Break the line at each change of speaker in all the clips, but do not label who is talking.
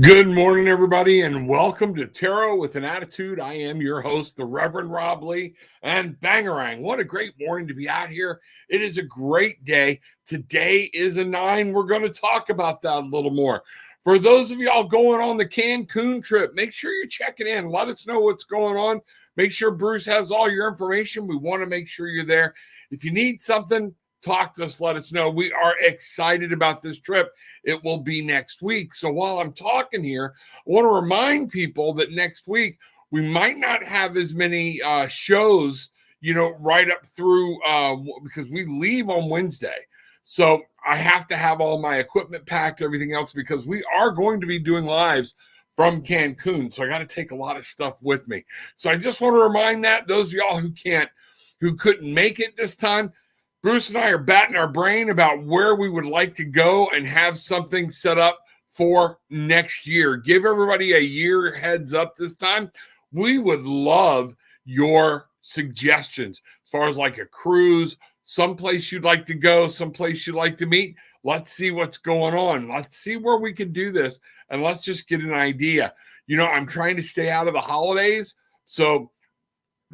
Good morning, everybody, and welcome to Tarot with an Attitude. I am your host, the Reverend Rob Lee, and Bangarang. What a great morning to be out here. It is a great day. Today is a 9. We're going to talk about that a little more. For those of y'all going on the Cancun trip, make sure you're checking in. Let us know what's going on. Make sure Bruce has all your information. We want to make sure you're there. If you need something, talk to us, let us know. We are excited about this trip. It will be next week. So while I'm talking here, I want to remind people that next week we might not have as many shows, right up through because we leave on Wednesday. So I have to have all my equipment packed, everything else, because we are going to be doing lives from Cancun. So I got to take a lot of stuff with me. So I just want to remind that those of y'all who couldn't make it this time, Bruce and I are batting our brain about where we would like to go and have something set up for next year. Give everybody a year heads up this time. We would love your suggestions as far as like a cruise, someplace you'd like to go, someplace you'd like to meet. Let's see what's going on. Let's see where we can do this, and let's just get an idea. I'm trying to stay out of the holidays, so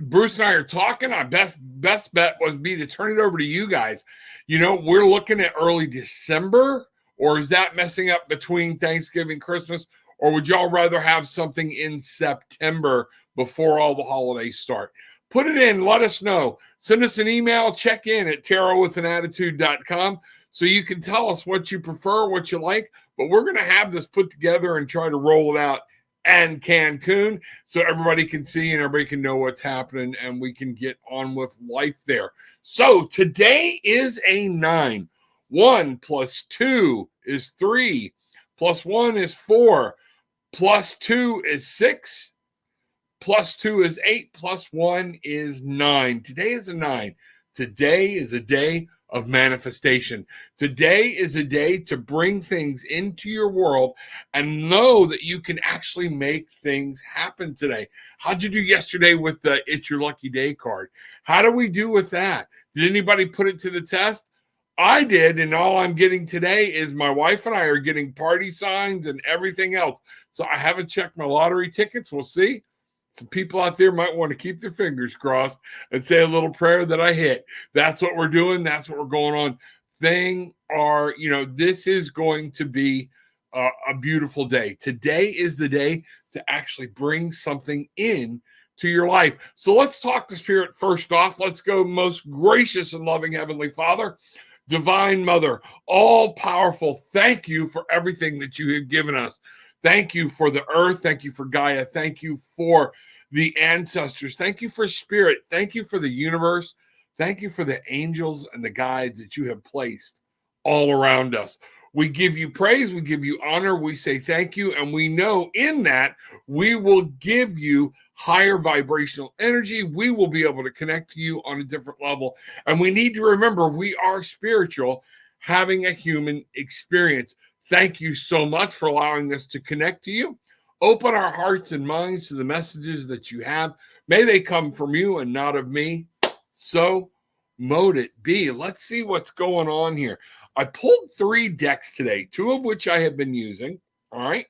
Bruce and I are talking. Our best bet would be to turn it over to you guys. We're looking at early December, or is that messing up between Thanksgiving, Christmas, or would y'all rather have something in September before all the holidays start? Put it in. Let us know. Send us an email. Check in at tarotwithanattitude.com so you can tell us what you prefer, what you like. But we're going to have this put together and try to roll it out and Cancun so everybody can see and everybody can know what's happening and we can get on with life there. So today is a 9. 1 plus 2 is 3. Plus 1 is 4. Plus 2 is 6. Plus 2 is 8. Plus 1 is 9. Today is a 9. Today is a day of manifestation. Today is a day to bring things into your world and know that you can actually make things happen today. How'd you do yesterday with the It's Your Lucky Day card? How do we do with that? Did anybody put it to the test? I did, and all I'm getting today is my wife and I are getting party signs and everything else. So I haven't checked my lottery tickets. We'll see. Some people out there might want to keep their fingers crossed and say a little prayer that I hit. That's what we're doing. That's what we're going on. This is going to be a beautiful day. Today is the day to actually bring something in to your life. So let's talk to Spirit first off. Let's go, most gracious and loving Heavenly Father, Divine Mother, all powerful. Thank you for everything that you have given us. Thank you for the earth. Thank you for Gaia. Thank you for the ancestors. Thank you for spirit. Thank you for the universe. Thank you for the angels and the guides that you have placed all around us. We give you praise. We give you honor. We say thank you. And we know in that we will give you higher vibrational energy. We will be able to connect to you on a different level. And we need to remember we are spiritual, having a human experience. Thank you so much for allowing us to connect to you. Open our hearts and minds to the messages that you have. May they come from you and not of me. So mote it be. Let's see what's going on here. I pulled 3 decks today, 2 of which I have been using. All right.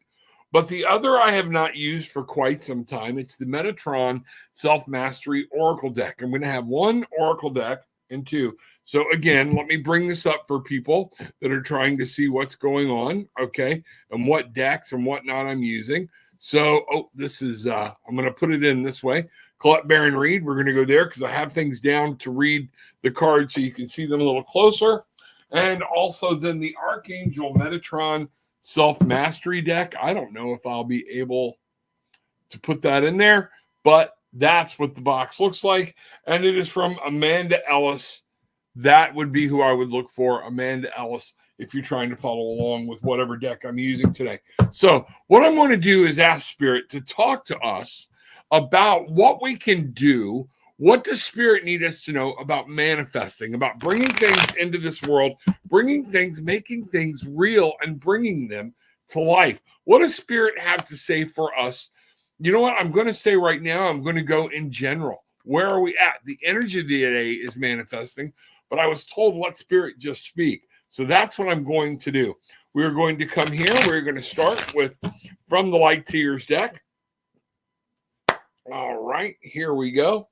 But the other I have not used for quite some time. It's the Metatron Self-Mastery Oracle deck. I'm going to have 1 Oracle deck and 2. So again, let me bring this up for people that are trying to see what's going on, okay, and what decks and whatnot I'm using. So, this is, I'm going to put it in this way. Collect, Bear, and Read. We're going to go there because I have things down to read the cards so you can see them a little closer. And also then the Archangel Metatron Self-Mastery deck. I don't know if I'll be able to put that in there, but that's what the box looks like. And it is from Amanda Ellis. That would be who I would look for, Amanda Ellis, if you're trying to follow along with whatever deck I'm using today. So what I'm going to do is ask Spirit to talk to us about what we can do. What does Spirit need us to know about manifesting, about bringing things into this world, bringing things, making things real, and bringing them to life? What does Spirit have to say for us? You know what? I'm going to say right now, I'm going to go in general. Where are we at? The energy of the day is manifesting, but I was told let Spirit just speak. So that's what I'm going to do. we're going to come here. We're going to start with From the Lightseers deck. All right, here we go.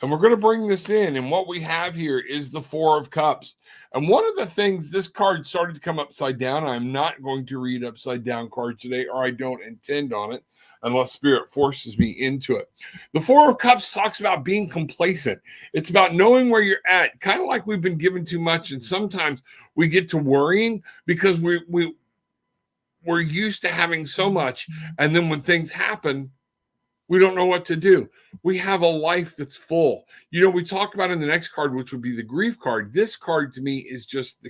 And we're going to bring this in. And what we have here is the Four of Cups. And one of the things, this card started to come upside down. I'm not going to read upside down cards today, or I don't intend on it unless Spirit forces me into it. The Four of Cups talks about being complacent. It's about knowing where you're at, kind of like we've been given too much. And sometimes we get to worrying because we're used to having so much. And then when things happen, we don't know what to do. We have a life that's full. You know, we talk about in the next card, which would be the grief card. This card to me is just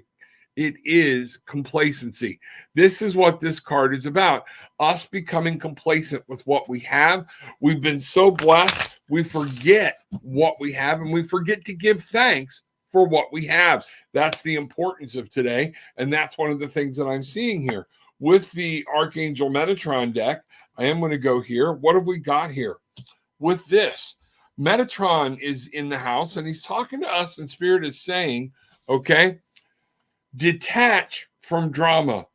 it is complacency. This is what this card is about. Us becoming complacent with what we have. We've been so blessed. We forget what we have and we forget to give thanks for what we have. That's the importance of today. And that's one of the things that I'm seeing here. With the Archangel Metatron deck, I am going to go here. What have we got here? With this, Metatron is in the house, and he's talking to us, and Spirit is saying, okay, detach from drama.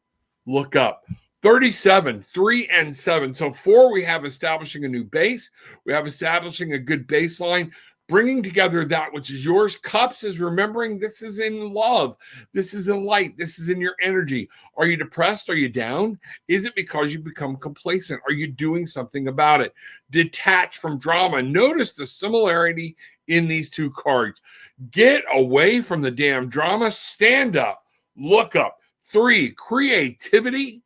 Look up. 37, 3 and 7. So 4, we have establishing a new base. We have establishing a good baseline. Bringing together that which is yours. Cups is remembering this is in love. This is in light. This is in your energy. Are you depressed? Are you down? Is it because you become complacent? Are you doing something about it? Detach from drama. Notice the similarity in these two cards. Get away from the damn drama. Stand up. Look up. 3, creativity,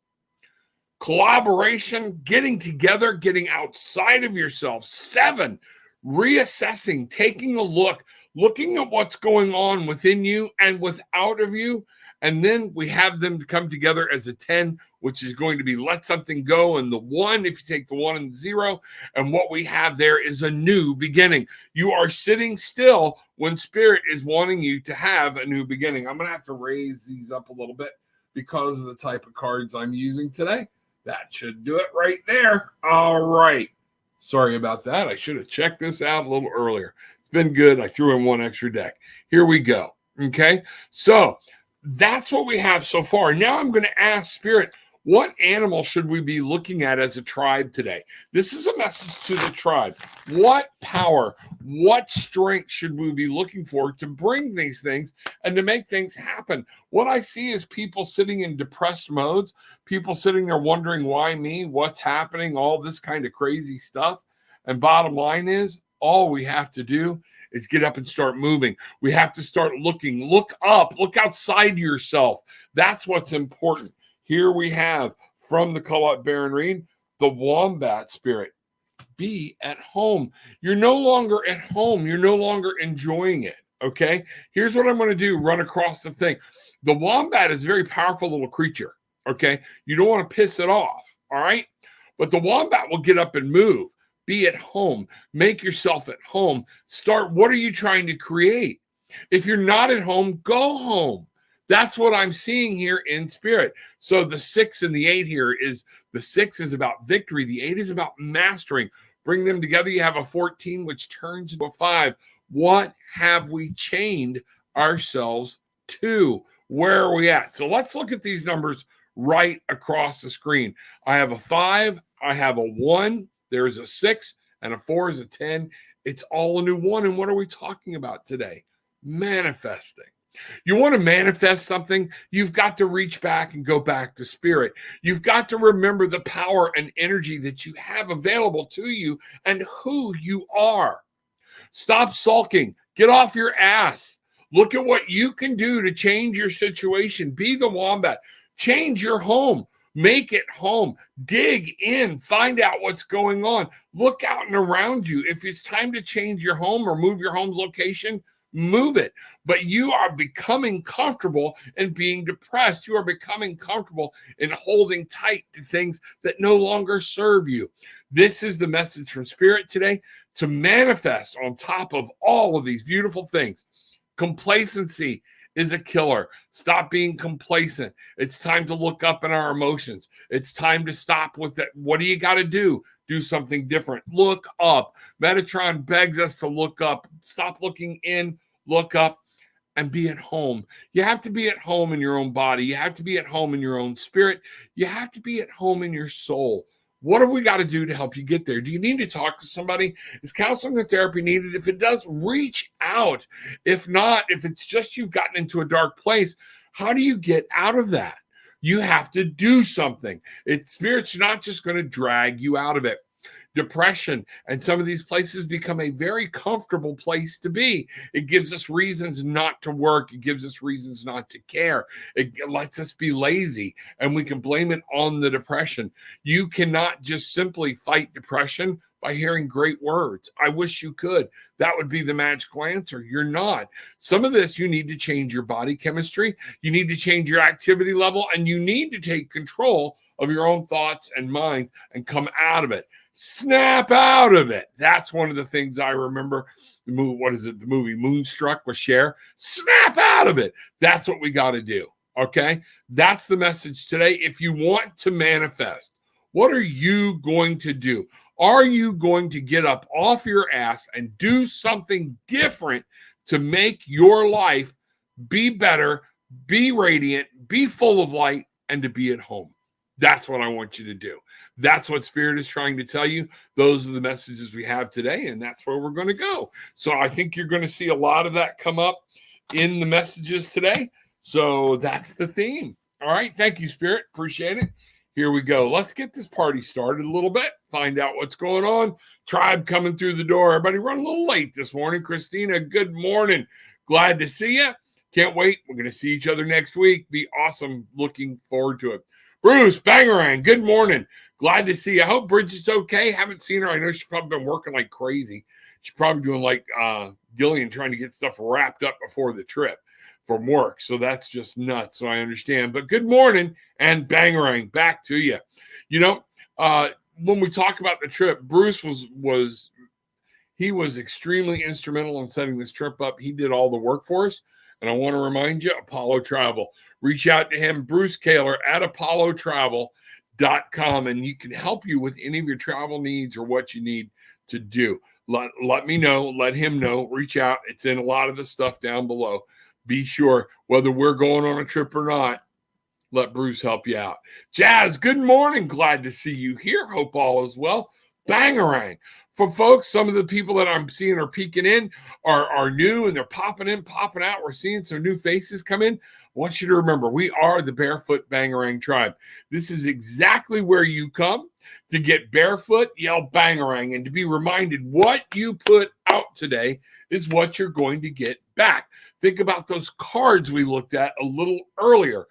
collaboration, getting together, getting outside of yourself. 7, reassessing, taking a look, looking at what's going on within you and without of you. And then we have them come together as a 10, which is going to be let something go. And the 1, if you take the 1 and the 0, and what we have there is a new beginning. You are sitting still when Spirit is wanting you to have a new beginning. I'm going to have to raise these up a little bit because of the type of cards I'm using today. That should do it right there. All right. Sorry about that. I should have checked this out a little earlier. It's been good. I threw in one extra deck. Here we go. Okay. So that's what we have so far. Now I'm going to ask Spirit, what animal should we be looking at as a tribe today? This is a message to the tribe. What power, what strength should we be looking for to bring these things and to make things happen? What I see is people sitting in depressed modes, people sitting there wondering, why me? What's happening? All this kind of crazy stuff. And bottom line is, all we have to do is get up and start moving. We have to start looking. Look up. Look outside yourself. That's what's important. Here we have, from the Colette Baron Reed, the Wombat Spirit. Be at home. You're no longer at home. You're no longer enjoying it, okay? Here's what I'm going to do, run across the thing. The Wombat is a very powerful little creature, okay? You don't want to piss it off, all right? But the Wombat will get up and move. Be at home. Make yourself at home. Start, what are you trying to create? If you're not at home, go home. That's what I'm seeing here in Spirit. So the 6 and the 8 here is, the 6 is about victory. The 8 is about mastering. Bring them together. You have a 14, which turns into a 5. What have we chained ourselves to? Where are we at? So let's look at these numbers right across the screen. I have a 5. I have a 1. There's a 6 and a 4 is a 10. It's all a new 1. And what are we talking about today? Manifesting. You want to manifest something, you've got to reach back and go back to Spirit. You've got to remember the power and energy that you have available to you and who you are. Stop sulking. Get off your ass. Look at what you can do to change your situation. Be the Wombat. Change your home. Make it home. Dig in. Find out what's going on. Look out and around you. If it's time to change your home or move your home's location, move it. But you are becoming comfortable in being depressed. You are becoming comfortable in holding tight to things that no longer serve you. This is the message from Spirit today, to manifest on top of all of these beautiful things. Complacency is a killer. Stop being complacent. It's time to look up in our emotions. It's time to stop with that. What do you got to do? Do something different. Look up. Metatron begs us to look up. Stop looking in, look up, and be at home. You have to be at home in your own body. You have to be at home in your own spirit. You have to be at home in your soul. What have we got to do to help you get there? Do you need to talk to somebody? Is counseling or therapy needed? If it does, reach out. If not, if it's just you've gotten into a dark place, how do you get out of that? You have to do something. Spirit's not just going to drag you out of it. Depression and some of these places become a very comfortable place to be. It gives us reasons not to work. It gives us reasons not to care. It lets us be lazy, and we can blame it on the depression. You cannot just simply fight depression by hearing great words. I wish you could. That would be the magical answer. You're not. Some of this, you need to change your body chemistry. You need to change your activity level, and you need to take control of your own thoughts and minds and come out of it. Snap out of it. That's one of the things I remember. The movie Moonstruck with Cher. Snap out of it. That's what we got to do. Okay? That's the message today. If you want to manifest, what are you going to do? Are you going to get up off your ass and do something different to make your life be better, be radiant, be full of light, and to be at home? That's what I want you to do. That's what Spirit is trying to tell you. Those are the messages we have today, and that's where we're going to go. So I think you're going to see a lot of that come up in the messages today. So that's the theme. All right. Thank you, Spirit. Appreciate it. Here we go. Let's get this party started a little bit. Find out what's going on. Tribe coming through the door. Everybody run a little late this morning. Christina, good morning. Glad to see you. Can't wait. We're going to see each other next week. Be awesome. Looking forward to it. Bruce, Bangarang, good morning. Glad to see you. I hope Bridget's okay. Haven't seen her. I know she's probably been working like crazy. She's probably doing like Gillian, trying to get stuff wrapped up before the trip from work. So that's just nuts. So I understand. But good morning and Bangarang, back to you. You know, when we talk about the trip, Bruce was extremely instrumental in setting this trip up. He did all the work for us. And I want to remind you, Apollo Travel. Reach out to him, Bruce Kaler at apollotravel.com, and he can help you with any of your travel needs or what you need to do. Let me know. Let him know. Reach out. It's in a lot of the stuff down below. Be sure, whether we're going on a trip or not, let Bruce help you out. Jazz, good morning. Glad to see you here. Hope all is well. Bangarang. For folks, some of the people that I'm seeing are peeking in are new, and they're popping in, popping out. We're seeing some new faces come in. I want you to remember, we are the Barefoot Bangarang Tribe. This is exactly where you come to get barefoot, yell Bangarang, and to be reminded what you put out today is what you're going to get back. Think about those cards we looked at a little earlier.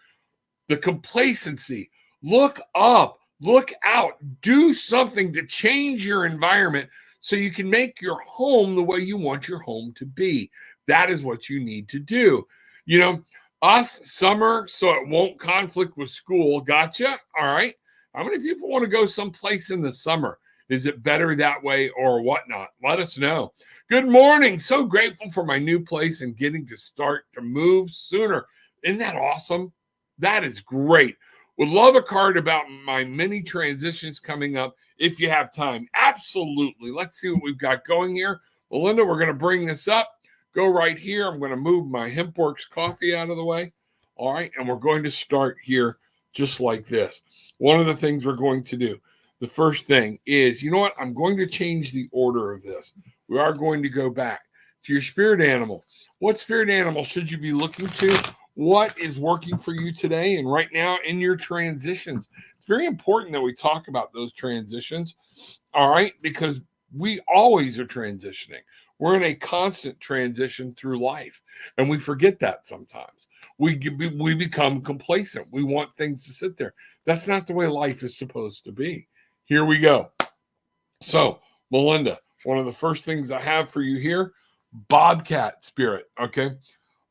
The complacency. Look up. Look out. Do something to change your environment so you can make your home the way you want your home to be. That is what you need to do. You know, us, summer, so it won't conflict with school. Gotcha. All right. How many people want to go someplace in the summer? Is it better that way or whatnot? Let us know. Good morning. So grateful for my new place and getting to start to move sooner. Isn't that awesome? That is great. Would love a card about my many transitions coming up if you have time. Absolutely. Let's see what we've got going here. Melinda, we're going to bring this up. Go right here. I'm going to move my HempWorks coffee out of the way. All right. And we're going to start here just like this. One of the things we're going to do, the first thing is, you know what? I'm going to change the order of this. We are going to go back to your spirit animal. What spirit animal should you be looking to? What is working for you today and right now in your transitions? It's very important that we talk about those transitions, all right, because we always are transitioning. We're in a constant transition through life, and we forget that sometimes. We become complacent. We want things to sit there. That's not the way life is supposed to be. Here we go. So, Melinda, one of the first things I have for you here, Bobcat spirit, okay?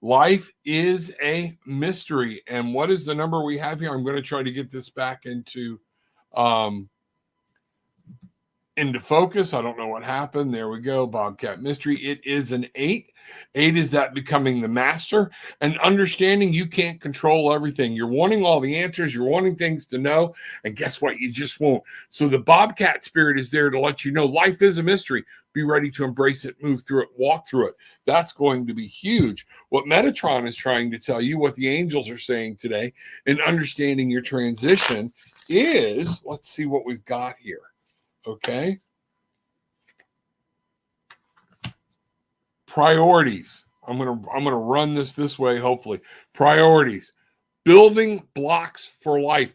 Life is a mystery. And what is the number we have here? I'm going to try to get this back into into focus. I don't know what happened. There we go. Bobcat Mystery. It is an 8. 8 is that becoming the master and understanding you can't control everything. You're wanting all the answers. You're wanting things to know. And guess what? You just won't. So the Bobcat Spirit is there to let you know life is a mystery. Be ready to embrace it, move through it, walk through it. That's going to be huge. What Metatron is trying to tell you, what the angels are saying today in understanding your transition is, let's see what we've got here. Okay. Priorities. I'm gonna run this way. Hopefully, priorities. Building blocks for life.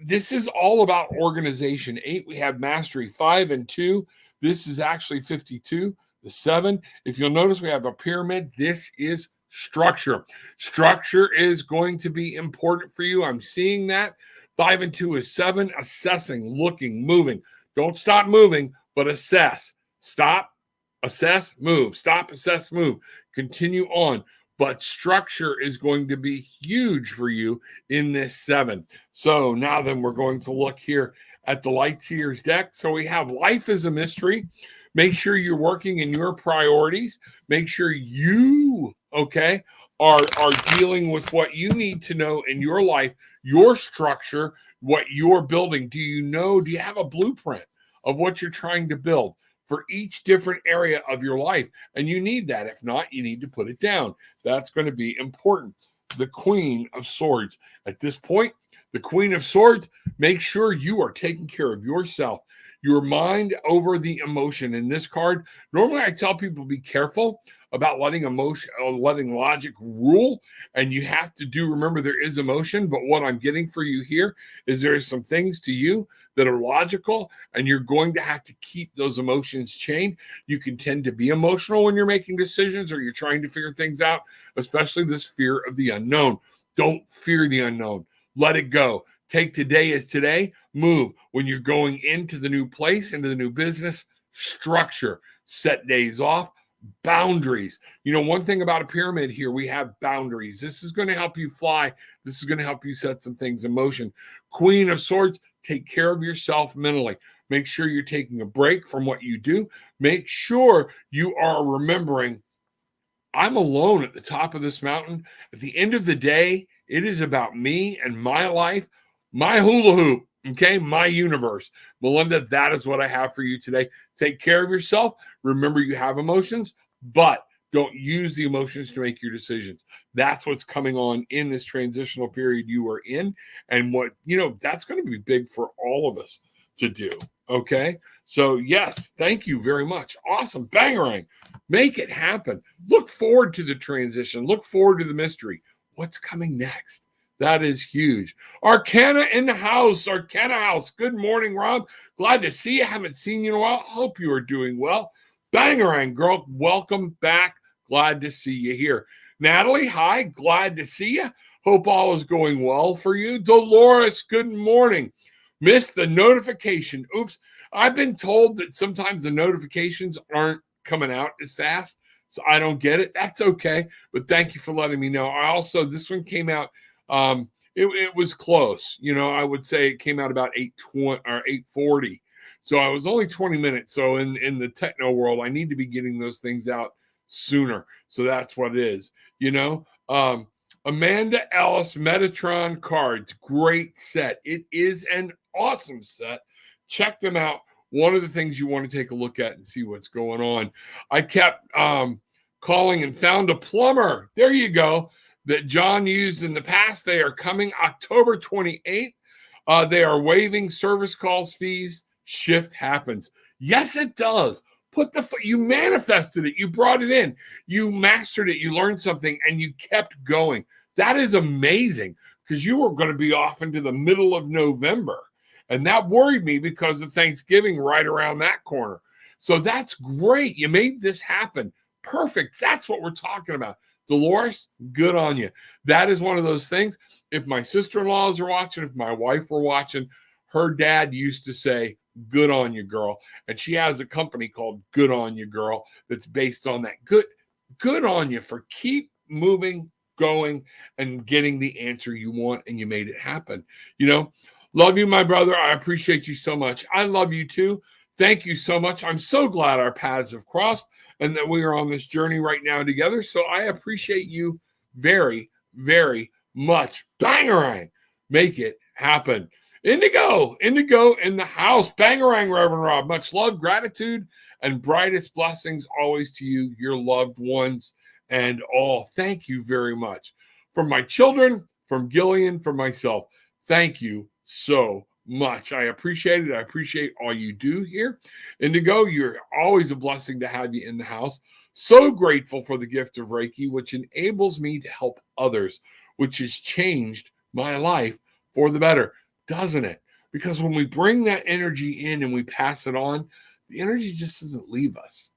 This is all about organization. 8, we have mastery. 5 and 2. This is actually 52. The 7. If you'll notice, we have a pyramid. This is structure. Structure is going to be important for you. I'm seeing that. 5 and 2 is 7. Assessing, looking, moving. Don't stop moving, but assess. Stop, assess, move. Stop, assess, move. Continue on. But structure is going to be huge for you in this 7. So now then we're going to look here at the Lightseers deck. So we have life is a mystery. Make sure you're working in your priorities. Make sure you, okay, are dealing with what you need to know in your life, your structure, what you're building. Do you have a blueprint of what you're trying to build for each different area of your life? And you need that. If not, you need to put it down. That's going to be important. The Queen of Swords. At this point, the Queen of Swords, make sure you are taking care of yourself, your mind over the emotion. In this card, normally I tell people be careful about letting logic rule, and you have to remember there is emotion, but what I'm getting for you here is there are some things to you that are logical, and you're going to have to keep those emotions chained. You can tend to be emotional when you're making decisions or you're trying to figure things out, especially this fear of the unknown. Don't fear the unknown. Let it go. Take today as today. Move. When you're going into the new place, into the new business, structure. Set days off. Boundaries. One thing about a pyramid here, we have boundaries. This is going to help you fly. This is going to help you set some things in motion. Queen of Swords, take care of yourself mentally. Make sure you're taking a break from what you do. Make sure you are remembering, I'm alone at the top of this mountain. At the end of the day, it is about me and my life, my hula hoop, okay, my universe. Melinda, that is what I have for you today. Take care of yourself. Remember, you have emotions, but don't use the emotions to make your decisions. That's what's coming on in this transitional period you are in. And that's going to be big for all of us to do. Okay. So yes, thank you very much. Awesome. Bangarang. Make it happen. Look forward to the transition. Look forward to the mystery. What's coming next? That is huge. Arcana in the house. Arcana house. Good morning, Rob. Glad to see you. Haven't seen you in a while. Hope you are doing well. Bangarang, girl. Welcome back. Glad to see you here. Natalie, hi. Glad to see you. Hope all is going well for you. Dolores, good morning. Missed the notification. Oops. I've been told that sometimes the notifications aren't coming out as fast, so I don't get it. That's okay, but thank you for letting me know. This one came out, it was close. I would say it came out about 8:20 or 8:40. So I was only 20 minutes. So in the techno world, I need to be getting those things out sooner. So that's what it is. Amanda Ellis, Metatron cards, great set. It is an awesome set. Check them out. One of the things you want to take a look at and see what's going on. I kept calling and found a plumber. There you go. That John used in the past. They are coming October 28th. They are waiving service calls fees. Shift happens. Yes, it does. You manifested it. You brought it in. You mastered it. You learned something and you kept going. That is amazing because you were going to be off into the middle of November. And that worried me because of Thanksgiving right around that corner. So that's great. You made this happen. Perfect. That's what we're talking about. Dolores, good on you. That is one of those things. If my sister-in-laws are watching, if my wife were watching, her dad used to say, good on you, girl. And she has a company called Good On You, Girl that's based on that. Good on you for keep moving, going, and getting the answer you want, and you made it happen. Love you, my brother. I appreciate you so much. I love you too. Thank you so much. I'm so glad our paths have crossed and that we are on this journey right now together. So I appreciate you very, very much. Bangarang, make it happen. Indigo in the house. Bangarang, Reverend Rob. Much love, gratitude, and brightest blessings always to you, your loved ones, and all. Thank you very much. From my children, from Gillian, from myself, thank you so much. I appreciate it. I appreciate all you do here. Indigo, you're always a blessing to have you in the house. So grateful for the gift of Reiki, which enables me to help others, which has changed my life for the better, doesn't it? Because when we bring that energy in and we pass it on, the energy just doesn't leave us.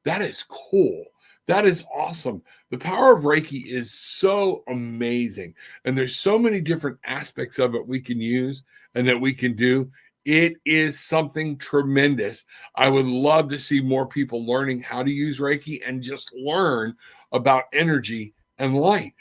That is cool. That is awesome. The power of Reiki is so amazing. And there's so many different aspects of it we can use and that we can do. It is something tremendous. I would love to see more people learning how to use Reiki and just learn about energy and light.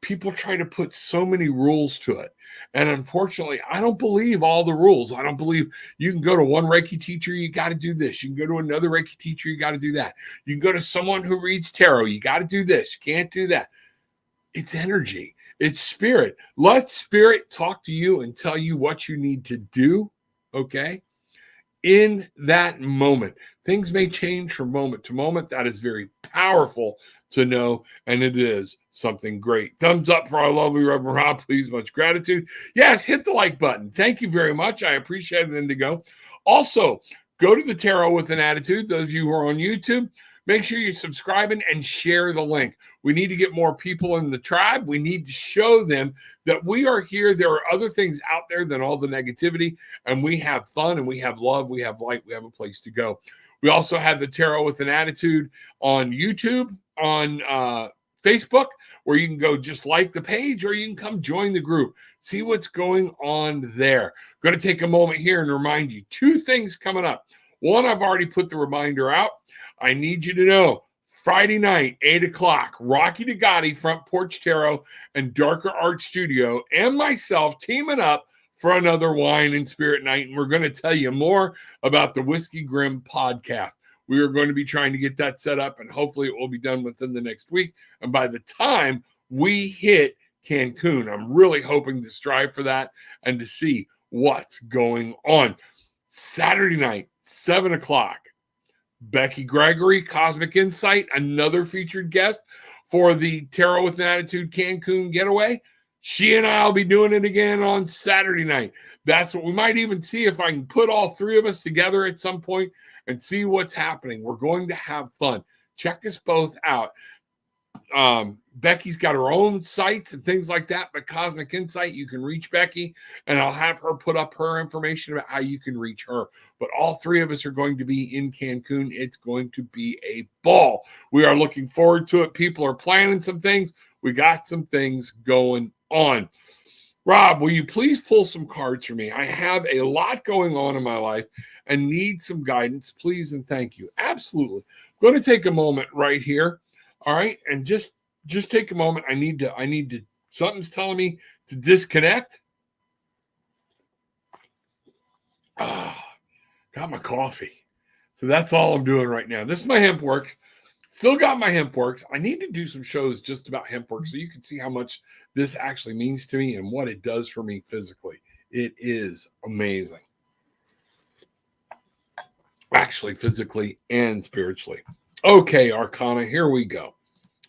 People try to put so many rules to it. And unfortunately, I don't believe all the rules. I don't believe you can go to one Reiki teacher, you got to do this. You can go to another Reiki teacher, you got to do that. You can go to someone who reads tarot, you got to do this. You can't do that. It's energy. It's spirit. Let spirit talk to you and tell you what you need to do, okay? In that moment. Things may change from moment to moment. That is very powerful to know, and it is something great. Thumbs up for our lovely Reverend Rob, please. Much gratitude. Yes, hit the like button. Thank you very much. I appreciate it, Indigo. Also, go to the Tarot with an Attitude. Those of you who are on YouTube, make sure you're subscribing and share the link. We need to get more people in the tribe. We need to show them that we are here. There are other things out there than all the negativity, and we have fun, and we have love, we have light, we have a place to go. We also have the Tarot with an Attitude on YouTube, on Facebook, where you can go just like the page, or you can come join the group. See what's going on there. I'm going to take a moment here and remind you 2 things coming up. One, I've already put the reminder out. I need you to know, Friday night, 8 o'clock, Rocky DeGotti, Front Porch Tarot, and Darker Art Studio, and myself teaming up for another wine and spirit night. And we're going to tell you more about the Whiskey Grim podcast. We are going to be trying to get that set up, and hopefully it will be done within the next week. And by the time we hit Cancun, I'm really hoping to strive for that and to see what's going on. Saturday night, 7 o'clock. Becky Gregory, Cosmic Insight, another featured guest for the Tarot with an Attitude Cancun getaway. She and I will be doing it again on Saturday night. That's what we might even see if I can put all 3 of us together at some point and see what's happening. We're going to have fun. Check us both out. Becky's got her own sites and things like that, but Cosmic Insight, you can reach Becky, and I'll have her put up her information about how you can reach her. But all 3 of us are going to be in Cancun. It's going to be a ball. We are looking forward to it. People are planning some things. We got some things going on. Rob, will you please pull some cards for me? I have a lot going on in my life and need some guidance, please and thank you. Absolutely. I'm going to take a moment right here. All right, and just take a moment. I need to. Something's telling me to disconnect. Got my coffee. So that's all I'm doing right now. This is my hemp works. Still got my hemp works. I need to do some shows just about hemp works so you can see how much this actually means to me and what it does for me physically. It is amazing. Actually, physically and spiritually. Okay, Arcana, here we go.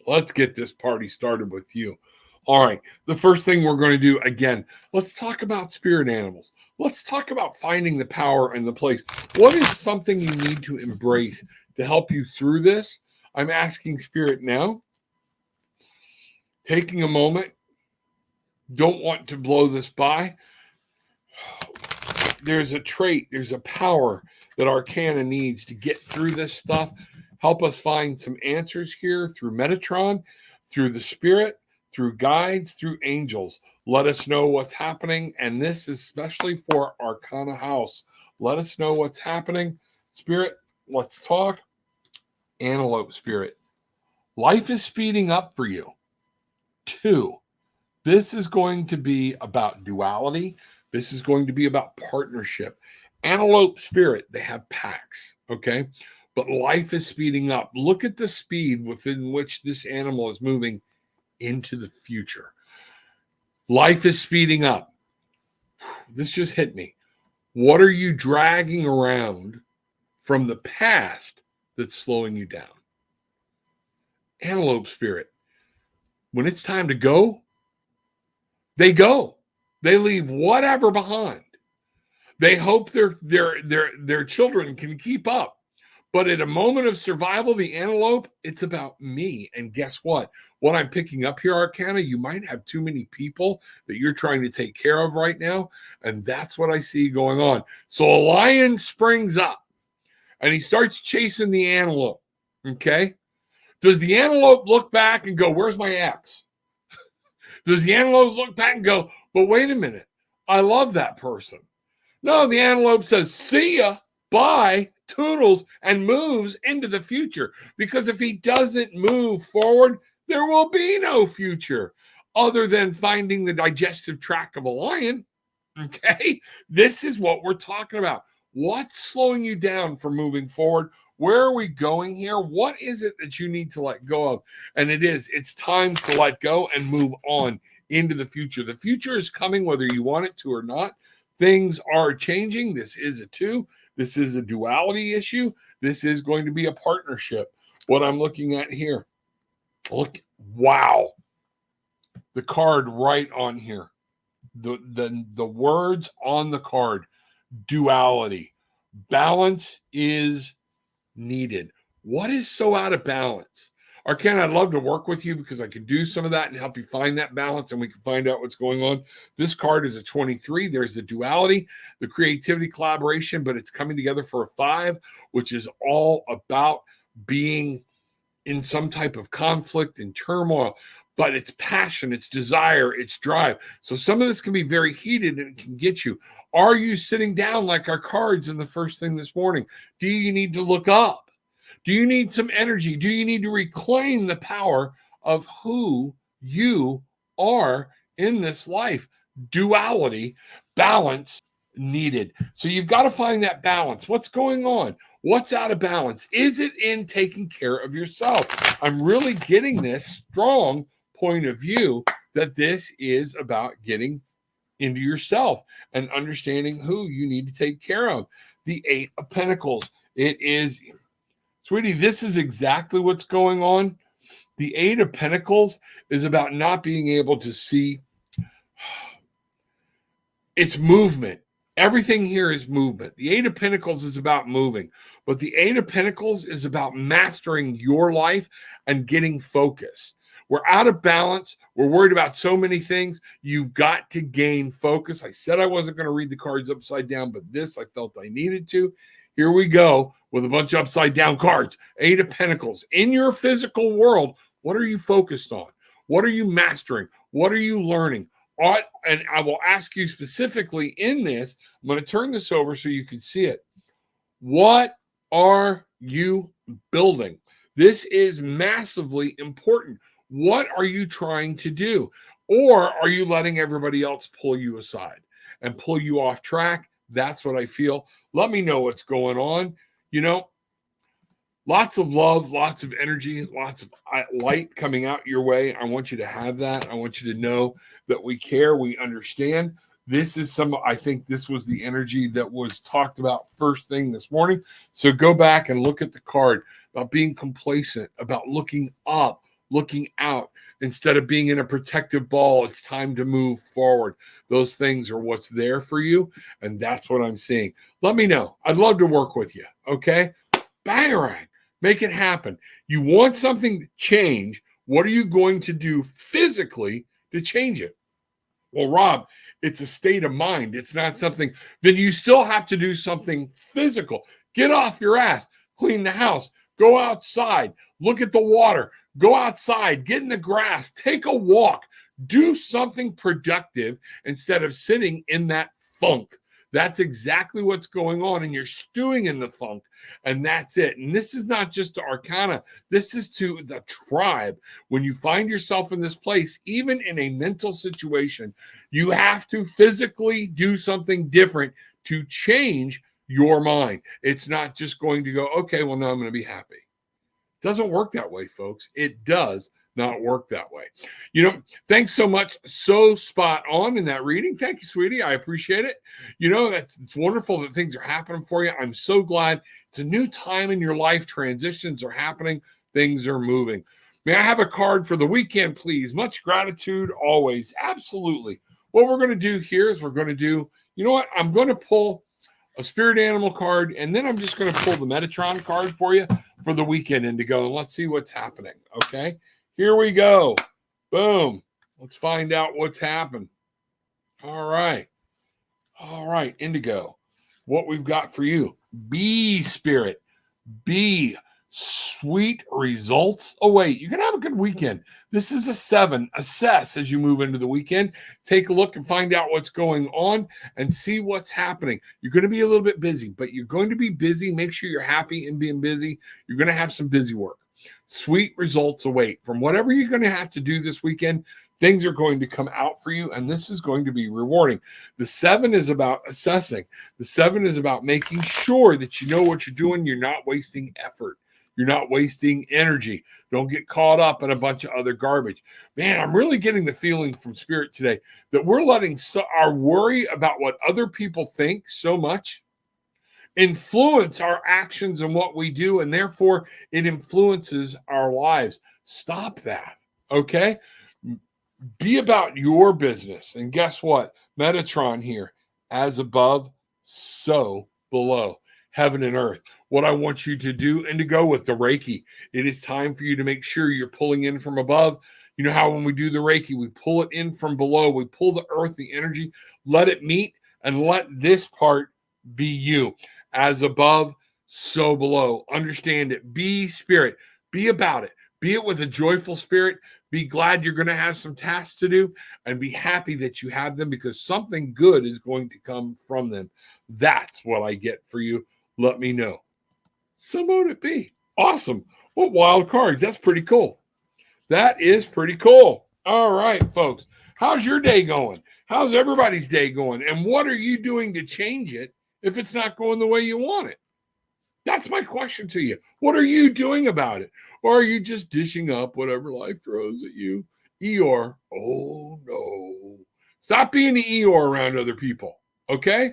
Let's get this party started with you. All right, the first thing we're going to do, again, let's talk about spirit animals. Let's talk about finding the power and the place. What is something you need to embrace to help you through this? I'm asking spirit now. Taking a moment. Don't want to blow this by. There's a trait, there's a power that Arcana needs to get through this stuff. Help us find some answers here through Metatron, through the spirit, through guides, through angels. Let us know what's happening. And this is especially for Arcana House. Let us know what's happening. Spirit, let's talk. Antelope Spirit. Life is speeding up for you. 2. This is going to be about duality. This is going to be about partnership. Antelope Spirit, they have packs, okay? But life is speeding up. Look at the speed within which this animal is moving into the future. Life is speeding up. This just hit me. What are you dragging around from the past that's slowing you down? Antelope Spirit, when it's time to go, they go. They leave whatever behind. They hope their children can keep up. But at a moment of survival, the antelope, it's about me. And guess what? What I'm picking up here, Arcana, you might have too many people that you're trying to take care of right now. And that's what I see going on. So a lion springs up and he starts chasing the antelope. Okay. Does the antelope look back and go, where's my ex? Does the antelope look back and go, but wait a minute, I love that person? No, the antelope says, see ya, bye, toodles, and moves into the future. Because if he doesn't move forward, there will be no future other than finding the digestive tract of a lion. Okay, this is what we're talking about. What's slowing you down from moving forward? Where are we going here? What is it that you need to let go of? And it's time to let go and move on into the future. The future is coming whether you want it to or not. Things are changing. This is a two. This is a duality issue. This is going to be a partnership. What I'm looking at here. Look, wow. The card right on here. The words on the card. Duality. Balance is needed. What is so out of balance? Arcana, I'd love to work with you because I can do some of that and help you find that balance and we can find out what's going on. This card is a 23. There's the duality, the creativity, collaboration, but it's coming together for a 5, which is all about being in some type of conflict and turmoil, but it's passion, it's desire, it's drive. So some of this can be very heated and it can get you. Are you sitting down like our cards in the first thing this morning? Do you need to look up? Do you need some energy? Do you need to reclaim the power of who you are in this life? Duality, balance needed. So you've got to find that balance. What's going on? What's out of balance? Is it in taking care of yourself? I'm really getting this strong point of view that this is about getting into yourself and understanding who you need to take care of. The 8 of Pentacles. It is... Sweetie, this is exactly what's going on. The 8 of Pentacles is about not being able to see. It's movement. Everything here is movement. The 8 of Pentacles is about moving, but the 8 of Pentacles is about mastering your life and getting focus. We're out of balance. We're worried about so many things. You've got to gain focus. I said I wasn't going to read the cards upside down, but this I felt I needed to. Here we go with a bunch of upside down cards. 8 of Pentacles. In your physical world, what are you focused on? What are you mastering? What are you learning? And I will ask you specifically in this, I'm going to turn this over so you can see it. What are you building? This is massively important. What are you trying to do? Or are you letting everybody else pull you aside and pull you off track? That's what I feel. Let me know what's going on. You know, lots of love, lots of energy, lots of light coming out your way. I want you to have that. I want you to know that we care, we understand. This is I think this was the energy that was talked about first thing this morning. So go back and look at the card about being complacent, about looking up, looking out. Instead of being in a protective ball, it's time to move forward. Those things are what's there for you, and that's what I'm seeing. Let me know. I'd love to work with you, okay? Bangarang. Make it happen. You want something to change. What are you going to do physically to change it? Well, Rob, it's a state of mind. It's not something. Then you still have to do something physical. Get off your ass. Clean the house. Go outside. Look at the water. Go outside. Get in the grass. Take a walk. Do something productive instead of sitting in that funk. That's exactly what's going on, and you're stewing in the funk, and that's it. And this is not just to Arcana. This is to the tribe. When you find yourself in this place, even in a mental situation, you have to physically do something different to change your mind. It's not just going to go, okay, well, now I'm going to be happy. It doesn't work that way, folks. It does not work that way. Thanks so much. So spot on in that reading. Thank you, sweetie. I appreciate it. It's wonderful that things are happening for you. I'm so glad. It's a new time in your life. Transitions are happening. Things are moving. May I have a card for the weekend, please? Much gratitude always. Absolutely. What we're going to do here is we're going to do, I'm going to pull a spirit animal card, and then I'm just going to pull the Metatron card for you for the weekend Indigo, and let's see what's happening. Okay, here we go. Boom. Let's find out what's happened. All right, Indigo, what we've got for you. Be spirit. Be sweet results await. You're going to have a good weekend. This is a 7. Assess as you move into the weekend. Take a look and find out what's going on and see what's happening. You're going to be a little bit busy, but you're going to be busy. Make sure you're happy in being busy. You're going to have some busy work. Sweet results await. From whatever you're going to have to do this weekend, things are going to come out for you, and this is going to be rewarding. The 7 is about assessing. The 7 is about making sure that you know what you're doing. You're not wasting effort. You're not wasting energy. Don't get caught up in a bunch of other garbage. Man, I'm really getting the feeling from Spirit today that we're letting our worry about what other people think so much influence our actions and what we do, and therefore it influences our lives. Stop that, okay? Be about your business. And guess what? Metatron here, as above, so below. Heaven and earth. What I want you to do, Indigo, with the Reiki, it is time for you to make sure you're pulling in from above. You know how when we do the Reiki, we pull it in from below. We pull the earth, the energy, let it meet, and let this part be you. As above, so below. Understand it. Be spirit. Be about it. Be it with a joyful spirit. Be glad you're going to have some tasks to do, and be happy that you have them, because something good is going to come from them. That's what I get for you. Let me know. So would it be. Awesome. What wild cards. That's pretty cool. That is pretty cool. All right, folks. How's your day going? How's everybody's day going? And what are you doing to change it if it's not going the way you want it? That's my question to you. What are you doing about it? Or are you just dishing up whatever life throws at you? Eeyore. Oh, no. Stop being the Eeyore around other people. Okay?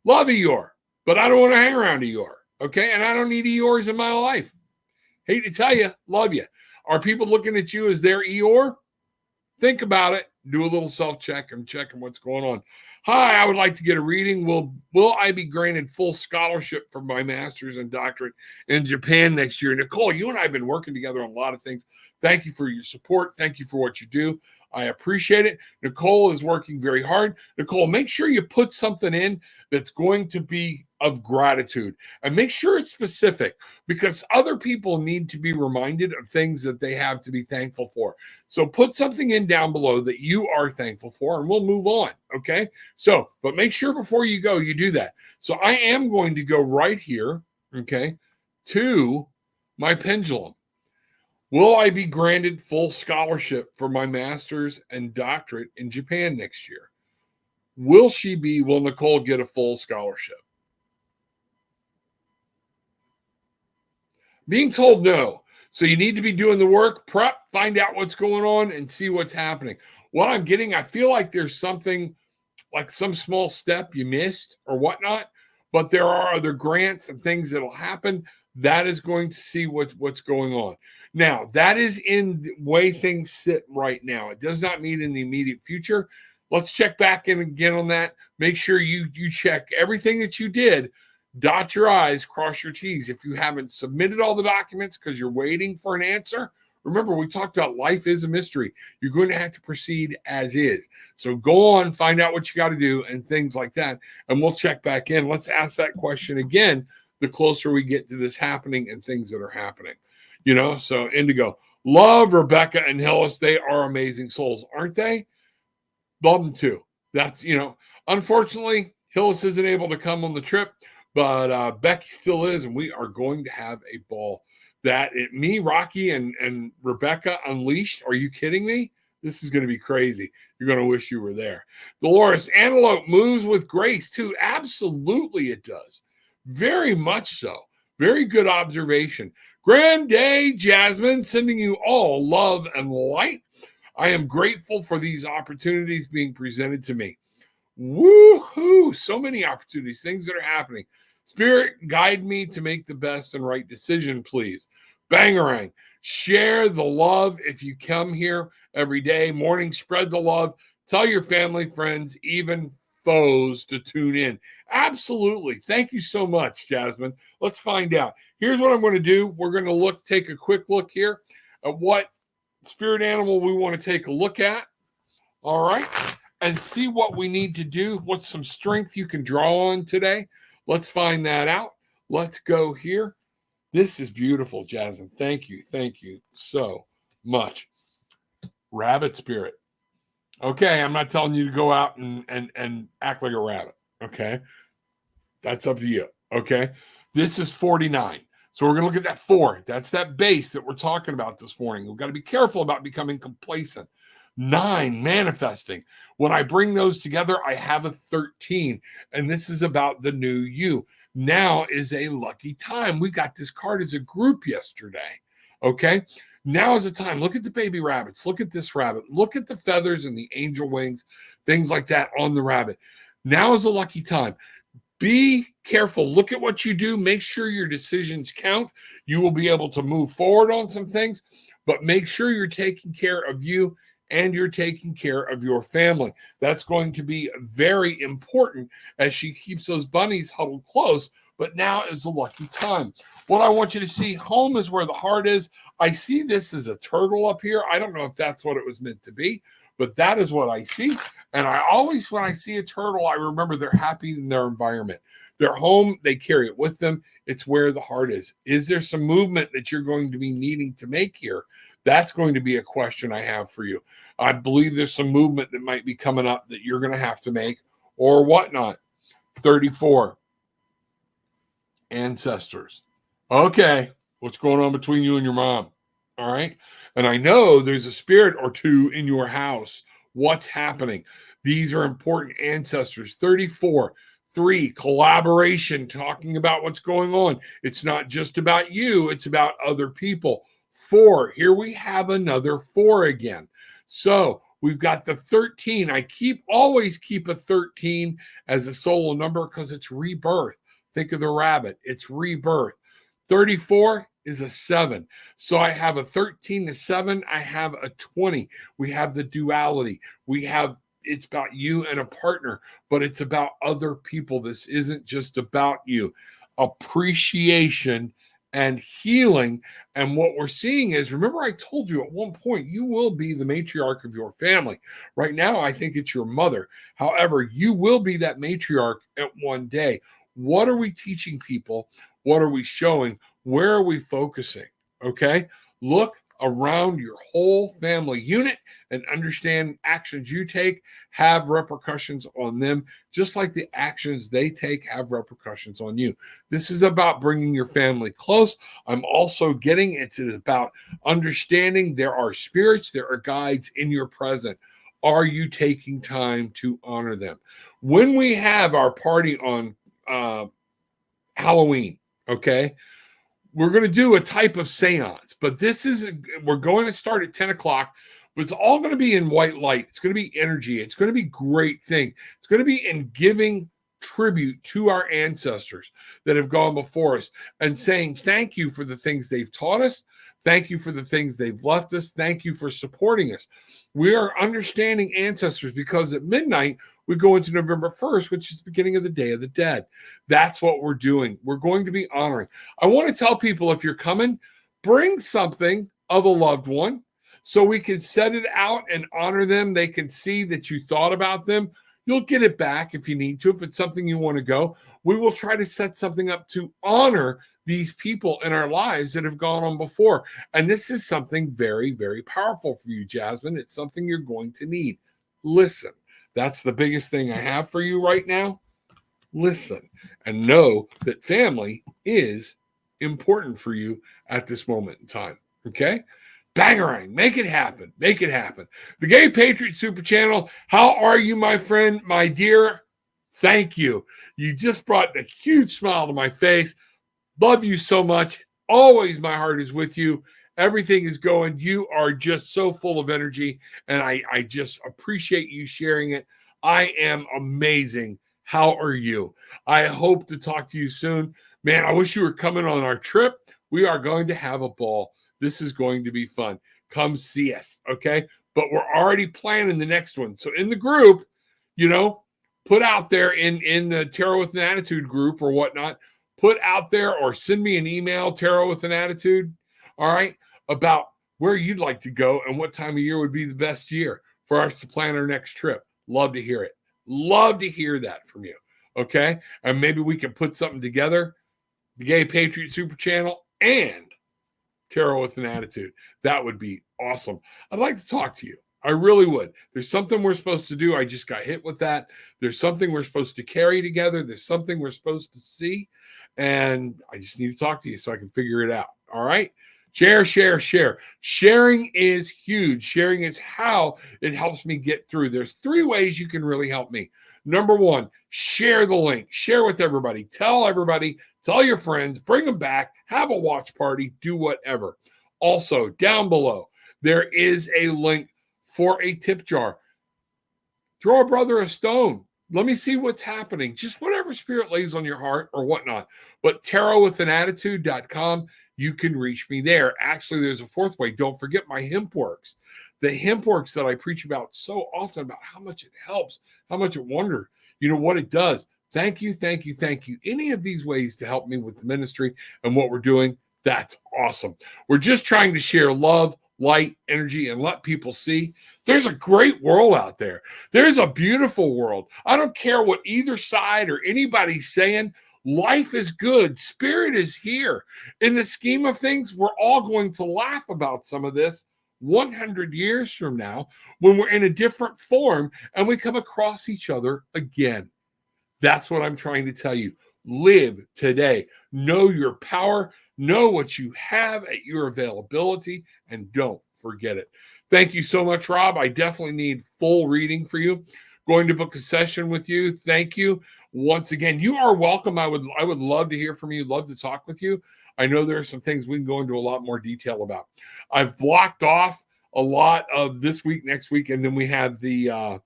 Love Eeyore. But I don't want to hang around Eeyore, okay? And I don't need Eeyores in my life. Hate to tell you, love you. Are people looking at you as their Eeyore? Think about it. Do a little self-check and checking what's going on. Hi, I would like to get a reading. Will I be granted full scholarship for my master's and doctorate in Japan next year? Nicole, you and I have been working together on a lot of things. Thank you for your support. Thank you for what you do. I appreciate it. Nicole is working very hard. Nicole, make sure you put something in that's going to be of gratitude, and make sure it's specific, because other people need to be reminded of things that they have to be thankful for. So put something in down below that you are thankful for, and we'll move on. Okay. So, but make sure before you go, you do that. So I am going to go right here. Okay. To my pendulum. Will I be granted full scholarship for my master's and doctorate in Japan next year? Will Nicole get a full scholarship? Being told no. So you need to be doing the work, prep, find out what's going on, and see what's happening. What I'm getting, I feel like there's something, like some small step you missed or whatnot, but there are other grants and things that'll happen. That is going to see what's going on. Now, that is in the way things sit right now. It does not mean in the immediate future. Let's check back in again on that. Make sure you check everything that you did. Dot your I's, cross your T's. If you haven't submitted all the documents because you're waiting for an answer, remember, we talked about life is a mystery. You're going to have to proceed as is. So go on, find out what you got to do and things like that. And we'll check back in. Let's ask that question again the closer we get to this happening and things that are happening. So Indigo. Love Rebecca and Hillis. They are amazing souls, aren't they? Love them too. That's, unfortunately, Hillis isn't able to come on the trip. But Becky still is, and we are going to have a ball. Me, Rocky, and Rebecca Unleashed. Are you kidding me? This is going to be crazy. You're going to wish you were there. Dolores, Antelope moves with grace, too. Absolutely it does. Very much so. Very good observation. Grand day, Jasmine, sending you all love and light. I am grateful for these opportunities being presented to me. Woohoo! So many opportunities, things that are happening. Spirit, guide me to make the best and right decision, please. Bangarang, share the love if you come here every day. Morning, spread the love. Tell your family, friends, even foes to tune in. Absolutely. Thank you so much, Jasmine. Let's find out. Here's what I'm going to do. We're going to take a quick look here at what spirit animal we want to take a look at. All right. And see what we need to do. What's some strength you can draw on today? Let's find that out. Let's go here. This is beautiful, Jasmine. Thank you. Thank you so much. Rabbit spirit. Okay, I'm not telling you to go out and act like a rabbit. Okay. That's up to you. Okay. This is 49. So we're going to look at that 4. That's that base that we're talking about this morning. We've got to be careful about becoming complacent. 9, manifesting. When I bring those together, I have a 13. And this is about the new you. Now is a lucky time. We got this card as a group yesterday. Okay. Now is the time. Look at the baby rabbits. Look at this rabbit. Look at the feathers and the angel wings, things like that on the rabbit. Now is a lucky time. Be careful. Look at what you do. Make sure your decisions count. You will be able to move forward on some things, but make sure you're taking care of you and you're taking care of your family. That's going to be very important as she keeps those bunnies huddled close. But now is a lucky time. What I want you to see, home is where the heart is. I see this as a turtle up here. I don't know if that's what it was meant to be, but that is what I see. And I always, when I see a turtle, I remember they're happy in their environment. They're home. They carry it with them. It's where the heart is. Is there some movement that you're going to be needing to make here? That's going to be a question I have for you. I believe there's some movement that might be coming up that you're going to have to make or whatnot. 34. Ancestors. Okay. What's going on between you and your mom? All right. And I know there's a spirit or two in your house. What's happening? These are important ancestors. 34. 3, collaboration, talking about what's going on. It's not just about you. It's about other people. 4, here we have another 4 again. So we've got the 13. I always keep a 13 as a solo number because it's rebirth. Think of the rabbit. It's rebirth. 34 is a 7. So I have a 13, a 7. I have a 20. We have the duality. It's about you and a partner, but it's about other people. This isn't just about you. Appreciation and healing. And what we're seeing is, remember I told you at one point, you will be the matriarch of your family. Right now, I think it's your mother. However, you will be that matriarch at one day. What are we teaching people? What are we showing? Where are we focusing? Okay. Look around your whole family unit and understand actions you take have repercussions on them, just like the actions they take have repercussions on you. This is about bringing your family close. I'm also getting it's about understanding there are spirits, there are guides in your present. Are you taking time to honor them? When we have our party on Halloween, okay, we're going to do a type of seance, but we're going to start at 10 o'clock, but it's all going to be in white light. It's going to be energy. It's going to be a great thing. It's going to be in giving tribute to our ancestors that have gone before us and saying thank you for the things they've taught us. Thank you for the things they've left us. Thank you for supporting us. We are understanding ancestors because at midnight, we go into November 1st, which is the beginning of the Day of the Dead. That's what we're doing. We're going to be honoring. I want to tell people, if you're coming, bring something of a loved one so we can set it out and honor them. They can see that you thought about them. You'll get it back if you need to. If it's something you want to go, we will try to set something up to honor these people in our lives that have gone on before. And this is something very, very powerful for you, Jasmine. It's something you're going to need. Listen, that's the biggest thing I have for you right now. Listen and know that family is important for you at this moment in time. Okay? Bangarang, make it happen. Make it happen. The Gay Patriot Super Channel. How are you, my friend, my dear Thank you. You just brought a huge smile to my face. Love you so much. Always my heart is with you. Everything is going. You are just so full of energy, and I just appreciate you sharing it. I am amazing. How are you? I hope to talk to you soon. Man, I wish you were coming on our trip. We are going to have a ball. This is going to be fun. Come see us, okay? But we're already planning the next one. So in the group, put out there in the Tarot with an Attitude group or whatnot, put out there or send me an email, Tarot with an Attitude, all right, about where you'd like to go and what time of year would be the best year for us to plan our next trip. Love to hear it. Love to hear that from you, okay? And maybe we can put something together, the Gay Patriot Super Channel and Tarot with an Attitude. That would be awesome. I'd like to talk to you. I really would. There's something we're supposed to do. I just got hit with that. There's something we're supposed to carry together. There's something we're supposed to see. And I just need to talk to you so I can figure it out. All right? Share, share, share. Sharing is huge. Sharing is how it helps me get through. There's 3 ways you can really help me. Number 1, share the link. Share with everybody. Tell everybody. Tell your friends. Bring them back. Have a watch party. Do whatever. Also, down below, there is a link for a tip jar. Throw a brother a stone. Let me see what's happening. Just whatever spirit lays on your heart or whatnot. But tarotwithanattitude.com, you can reach me there. Actually, there's a 4th way. Don't forget my hemp works. The hemp works that I preach about so often, about how much it helps, how much it wonders, what it does. Thank you, thank you, thank you. Any of these ways to help me with the ministry and what we're doing, that's awesome. We're just trying to share love, light, energy, and let people see there's a great world out there. There's a beautiful world. I don't care what either side or anybody's saying. Life is good. Spirit is here. In the scheme of things, we're all going to laugh about some of this 100 years from now when we're in a different form and we come across each other again. That's what I'm trying to tell you. Live today. Know your power. Know what you have at your availability, and don't forget it. Thank you so much, Rob. I definitely need full reading for you. Going to book a session with you. Thank you. Once again, you are welcome. I would love to hear from you. Love to talk with you. I know there are some things we can go into a lot more detail about. I've blocked off a lot of this week, next week, and then we have the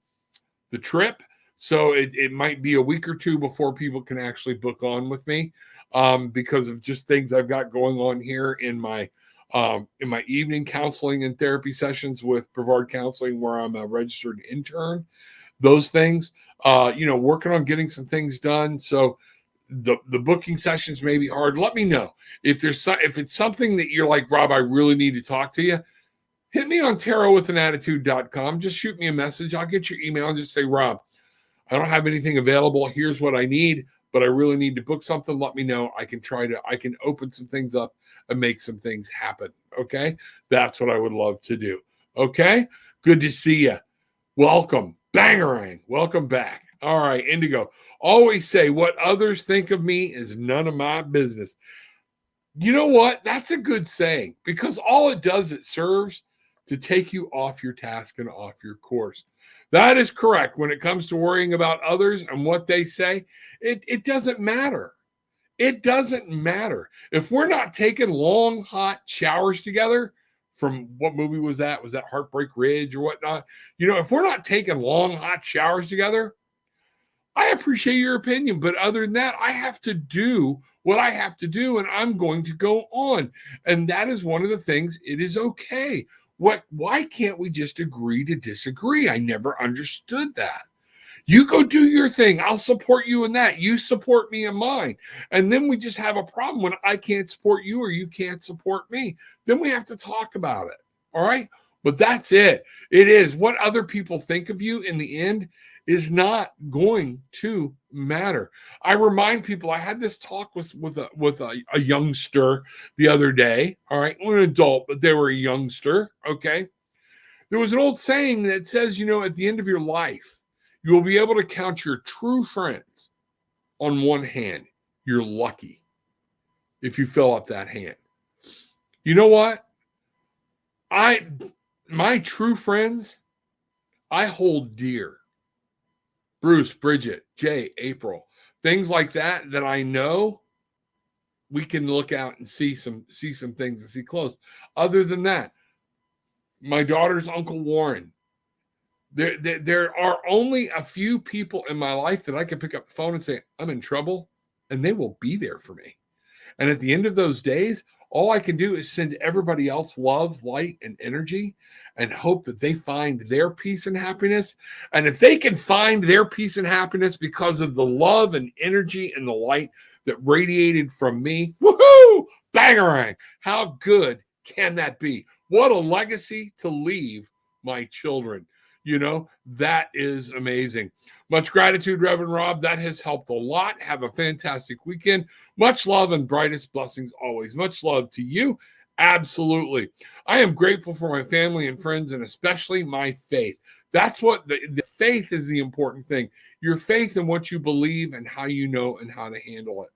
trip. So it might be a week or 2 before people can actually book on with me because of just things I've got going on here in my evening counseling and therapy sessions with Brevard Counseling, where I'm a registered intern. Those things, working on getting some things done. So the booking sessions may be hard. Let me know if it's something that you're like, Rob, I really need to talk to you. Hit me on tarotwithanattitude.com. Just shoot me a message. I'll get your email and just say, Rob, I don't have anything available. Here's what I need, but I really need to book something. Let me know. I can open some things up and make some things happen. Okay. That's what I would love to do. Okay. Good to see you. Welcome. Bangarang. Welcome back. All right. Indigo. Always say what others think of me is none of my business. You know what? That's a good saying, because all it does, it serves to take you off your task and off your course. That is correct. When it comes to worrying about others and what they say, it doesn't matter. It doesn't matter. If we're not taking long, hot showers together, from what movie was that? Was that Heartbreak Ridge or whatnot? If we're not taking long, hot showers together, I appreciate your opinion. But other than that, I have to do what I have to do, and I'm going to go on. And that is one of the things. It is okay. Why can't we just agree to disagree? I never understood that. You go do your thing. I'll support you in that. You support me in mine. And then we just have a problem when I can't support you or you can't support me. Then we have to talk about it. All right. But that's it. It is what other people think of you in the end is not going to matter. I remind people, I had this talk with a youngster the other day. All right. An adult, but they were a youngster. Okay. There was an old saying that says, at the end of your life, you will be able to count your true friends on one hand. You're lucky if you fill up that hand. You know what? My true friends, I hold dear. Bruce, Bridget, Jay, April, things like that I know we can look out and see some things and see close. Other than that, my daughter's Uncle Warren. There are only a few people in my life that I can pick up the phone and say, I'm in trouble, and they will be there for me. And at the end of those days, all I can do is send everybody else love, light, and energy and hope that they find their peace and happiness. And if they can find their peace and happiness because of the love and energy and the light that radiated from me, woohoo, bangarang, how good can that be? What a legacy to leave my children. You know, that is amazing. Much gratitude, Reverend Rob. That has helped a lot. Have a fantastic weekend. Much love and brightest blessings always. Much love to you. Absolutely. I am grateful for my family and friends, and especially my faith. That's what the faith is, the important thing. Your faith in what you believe and how you know and how to handle it.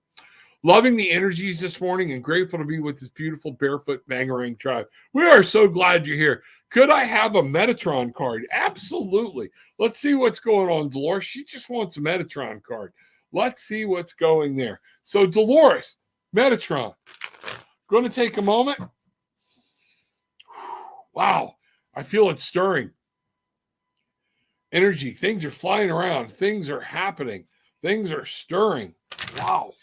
Loving the energies this morning and grateful to be with this beautiful barefoot bangarang tribe. We are so glad you're here. Could I have a Metatron card? Absolutely. Let's see what's going on, Dolores. She just wants a Metatron card. Let's see what's going there. So, Dolores, Metatron. Going to take a moment. Wow. I feel it stirring. Energy. Things are flying around. Things are happening. Things are stirring. Wow.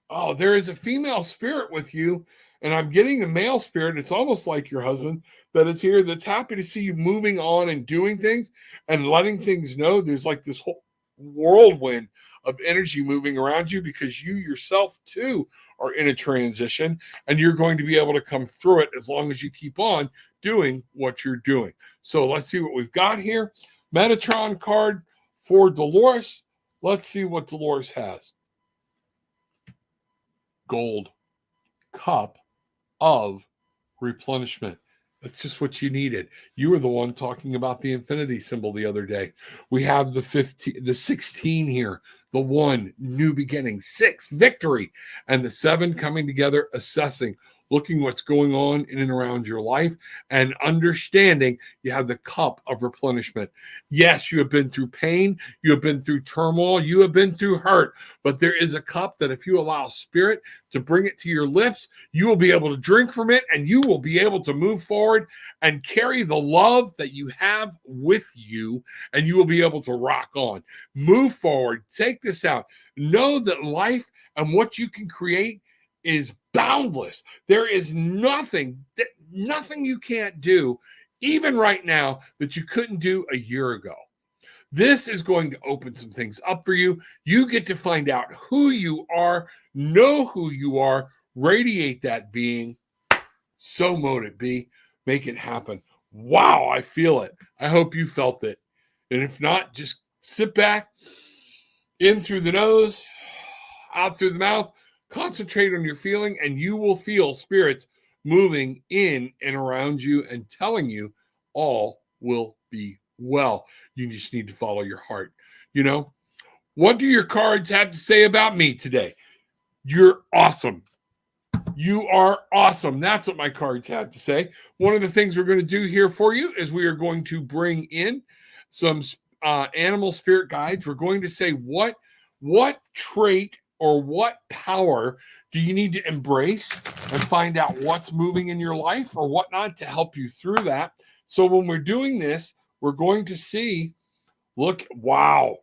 Oh, there is a female spirit with you, and I'm getting a male spirit. It's almost like your husband that is here that's happy to see you moving on and doing things and letting things know. There's like this whole whirlwind of energy moving around you because you yourself, too, are in a transition, and you're going to be able to come through it as long as you keep on doing what you're doing. So let's see what we've got here. Metatron card for Dolores. Let's see what Dolores has. Gold, cup of replenishment. That's just what you needed. You were the one talking about the infinity symbol the other day. We have the 15, the 16 here, the 1, new beginning, 6, victory, and the 7 coming together, assessing, looking what's going on in and around your life and understanding you have the cup of replenishment. Yes, you have been through pain. You have been through turmoil. You have been through hurt, but there is a cup that if you allow spirit to bring it to your lips, you will be able to drink from it and you will be able to move forward and carry the love that you have with you, and you will be able to rock on. Move forward. Take this out. Know that life and what you can create is boundless. There is nothing you can't do, even right now, that you couldn't do a year ago. This is going to open some things up for you. You get to find out who you are, know who you are, radiate that being. So mote it be. Make it happen. Wow, I feel it. I hope you felt it. And if not, just sit back, in through the nose, out through the mouth. Concentrate on your feeling, and you will feel spirits moving in and around you and telling you all will be well. You just need to follow your heart. You know, what do your cards have to say about me today? You're awesome. You are awesome. That's what my cards have to say. One of the things we're going to do here for you is we are going to bring in some animal spirit guides. We're going to say what trait or what power do you need to embrace and find out what's moving in your life or whatnot to help you through that. So when we're doing this, we're going to see, look, wow,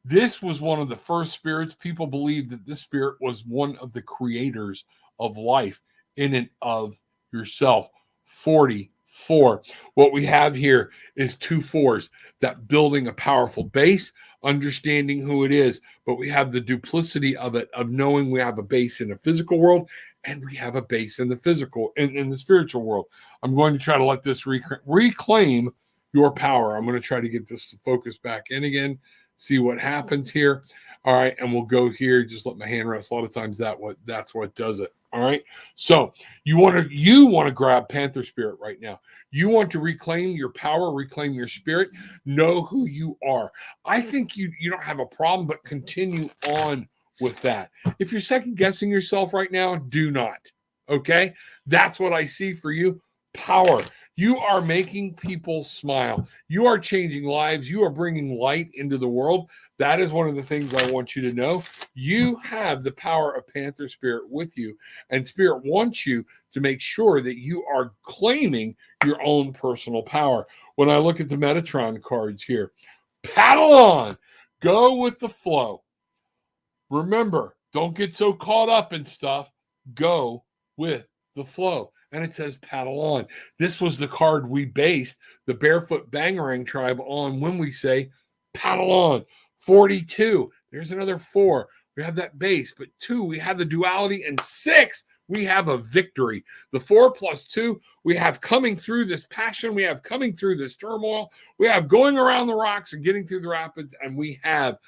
this was one of the first spirits. People believe that this spirit was one of the creators of life in and of yourself. 44. What we have here is 2 4s, that building a powerful base, understanding who it is, but we have the duplicity of it, of knowing we have a base in the physical world and we have a base in the physical, in the spiritual world. I'm going to try to let this reclaim your power. I'm going to try to get this focus back in again, see what happens here. All right, and we'll go here. Just let my hand rest. A lot of times that's what does it. All right. So you want to grab Panther Spirit right now. You want to reclaim your power, reclaim your spirit, know who you are. I think you don't have a problem, but continue on with that. If you're second guessing yourself right now, do not. Okay. That's what I see for you. Power. You are making people smile. You are changing lives. You are bringing light into the world. That is one of the things I want you to know. You have the power of Panther Spirit with you, and Spirit wants you to make sure that you are claiming your own personal power. When I look at the Metatron cards here, paddle on, go with the flow. Remember, don't get so caught up in stuff. Go with the flow. And it says paddle on. This was the card we based the Barefoot Bangarang tribe on when we say paddle on. 42. There's another 4. We have that base. But 2, we have the duality. And 6, we have a victory. The 4 plus 2, we have coming through this passion. We have coming through this turmoil. We have going around the rocks and getting through the rapids. And we have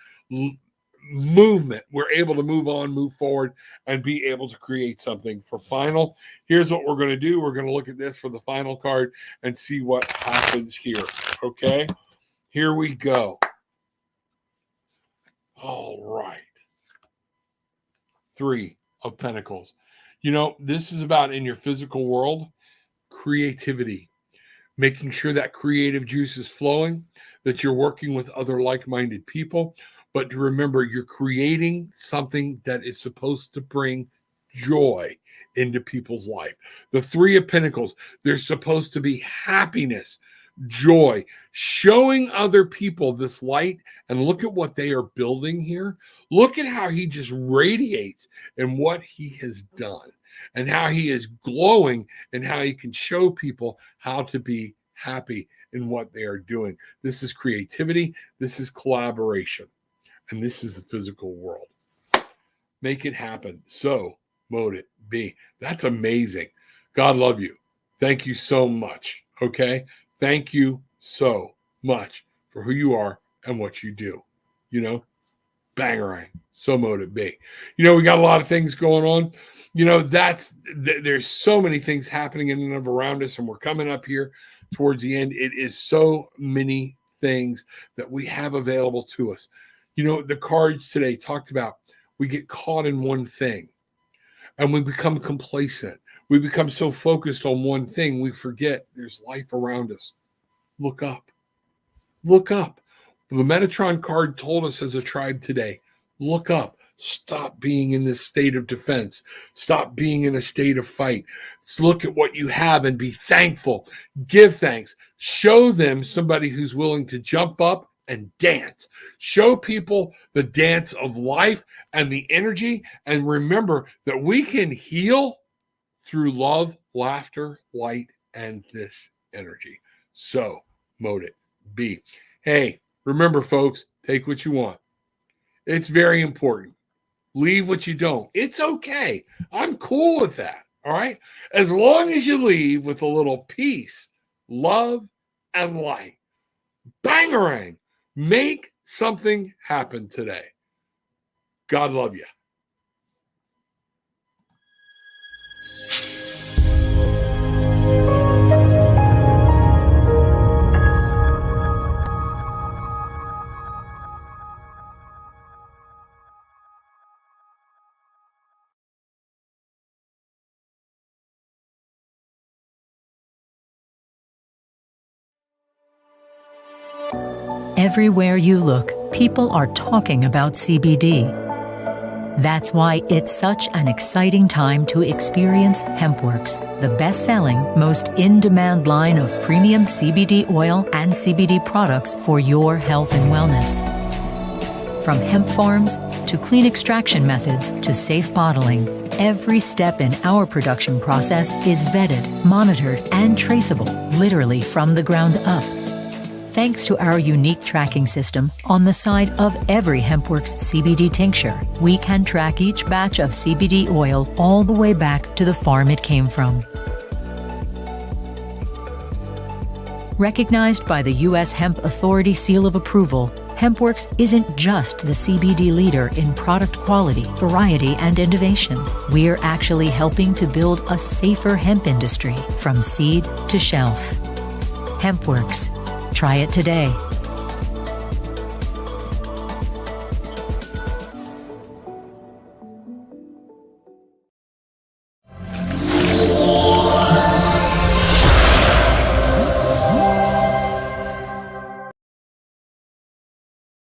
movement. We're able to move on, move forward, and be able to create something for final. Here's what we're going to do. We're going to look at this for the final card and see what happens here. Okay, here we go. All right. 3 of Pentacles. You know, this is about in your physical world, creativity, making sure that creative juice is flowing, that you're working with other like-minded people. But to remember, you're creating something that is supposed to bring joy into people's life. The 3 of Pentacles, there's supposed to be happiness, joy, showing other people this light. And look at what they are building here. Look at how he just radiates and what he has done and how he is glowing and how he can show people how to be happy in what they are doing. This is creativity. This is collaboration. And this is the physical world. Make it happen. So, mote it be. That's amazing. God love you. Thank you so much. Okay? Thank you so much for who you are and what you do. You know, bangarang. So mote it be. You know, we got a lot of things going on. You know, there's so many things happening in and around us, and we're coming up here towards the end. It is so many things that we have available to us. You know, the cards today talked about we get caught in one thing and we become complacent. We become so focused on one thing, we forget there's life around us. Look up. Look up. The Metatron card told us as a tribe today, look up. Stop being in this state of defense. Stop being in a state of fight. Let's look at what you have and be thankful. Give thanks. Show them somebody who's willing to jump up and dance. Show people the dance of life and the energy. And remember that we can heal through love, laughter, light, and this energy. So, mote it be. Hey, remember, folks, take what you want. It's very important. Leave what you don't. It's okay. I'm cool with that. All right? As long as you leave with a little peace, love, and light. Bangarang. Make something happen today. God love you.
Everywhere you look, people are talking about CBD. That's why it's such an exciting time to experience HempWorks, the best-selling, most in-demand line of premium CBD oil and CBD products for your health and wellness. From hemp farms to clean extraction methods to safe bottling, every step in our production process is vetted, monitored, and traceable, literally from the ground up. Thanks to our unique tracking system on the side of every HempWorks CBD tincture, we can track each batch of CBD oil all the way back to the farm it came from. Recognized by the U.S. Hemp Authority Seal of Approval, HempWorks isn't just the CBD leader in product quality, variety, and innovation. We're actually helping to build a safer hemp industry from seed to shelf. HempWorks. Try it today.